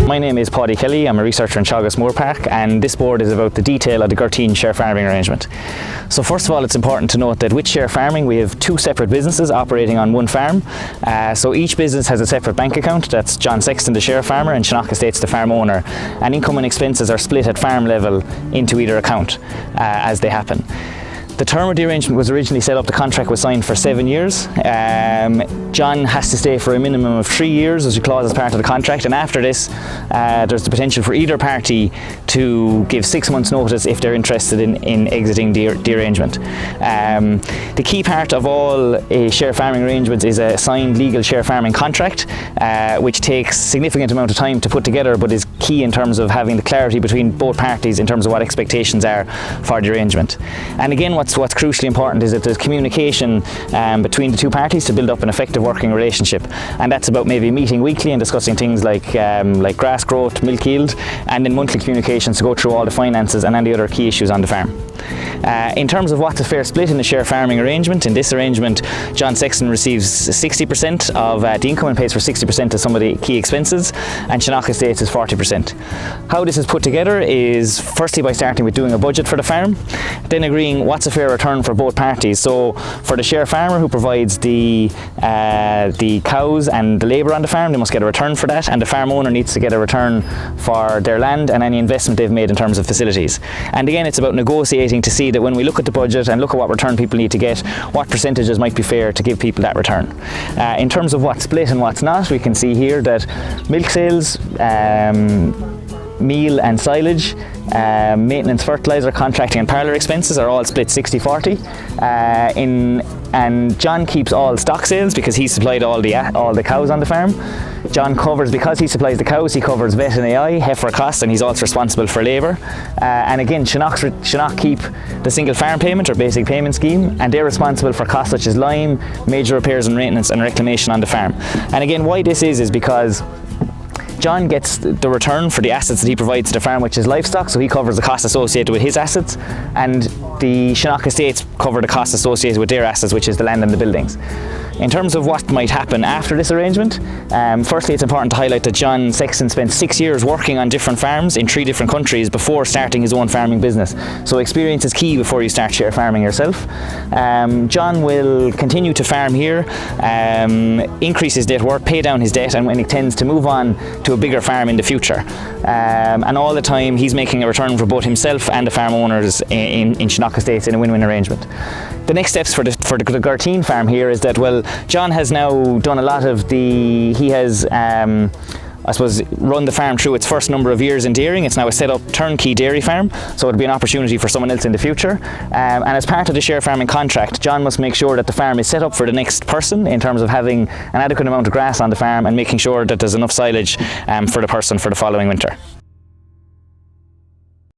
My name is Paidi Kelly. I'm a researcher in Teagasc Moor Park, and this board is about the detail of the Gurteen share farming arrangement. So first of all, it's important to note that with share farming we have two separate businesses operating on one farm. So each business has a separate bank account. That's John Sexton, the share farmer, and Teagasc Estates, the farm owner, and income and expenses are split at farm level into either account as they happen. The term of the arrangement was originally set up, the contract was signed for 7 years. John has to stay for a minimum of 3 years as a clause as part of the contract, and after this there's the potential for either party to give 6 months notice if they're interested in exiting the arrangement. The key part of all share farming arrangements is a signed legal share farming contract, which takes a significant amount of time to put together, but is key in terms of having the clarity between both parties in terms of what expectations are for the arrangement. And again, what's crucially important is that there's communication between the two parties to build up an effective working relationship, and that's about maybe meeting weekly and discussing things like grass growth, milk yield, and then monthly communications to go through all the finances and any other key issues on the farm. In terms of what's a fair split in the share farming arrangement, in this arrangement John Sexton receives 60% of the income and pays for 60% of some of the key expenses, and Teagasc Estates is 40%. How this is put together is firstly by starting with doing a budget for the farm, then agreeing what's a fair return for both parties. So for the share farmer who provides the cows and the labour on the farm, they must get a return for that, and the farm owner needs to get a return for their land and any investment they've made in terms of facilities. And again, it's about negotiating to see that when we look at the budget and look at what return people need to get, what percentages might be fair to give people that return. In terms of what's split and what's not, we can see here that milk sales, meal and silage, maintenance, fertiliser, contracting and parlour expenses are all split 60-40. And John keeps all stock sales because he supplied all the cows on the farm. John covers, because he supplies the cows, he covers vet and AI, heifer costs, and he's also responsible for labour. And again, Teagasc keep the single farm payment or basic payment scheme, and they're responsible for costs such as lime, major repairs and maintenance and reclamation on the farm. And again, why this is because John gets the return for the assets that he provides to the farm, which is livestock, so he covers the costs associated with his assets, and the Teagasc Estates cover the costs associated with their assets, which is the land and the buildings. In terms of what might happen after this arrangement, firstly it's important to highlight that John Sexton spent 6 years working on different farms in 3 different countries before starting his own farming business. So experience is key before you start share farming yourself. John will continue to farm here, increase his net worth, pay down his debt, and when he intends to move on to a bigger farm in the future. And all the time he's making a return for both himself and the farm owners in Teagasc Estates in a win-win arrangement. The next steps for the Gurteen farm here is that, well, John has now done a lot of he has I suppose run the farm through its first number of years in dairying. It's now a set up turnkey dairy farm, so it'll be an opportunity for someone else in the future. And as part of the share farming contract, John must make sure that the farm is set up for the next person in terms of having an adequate amount of grass on the farm and making sure that there's enough silage for the person for the following winter.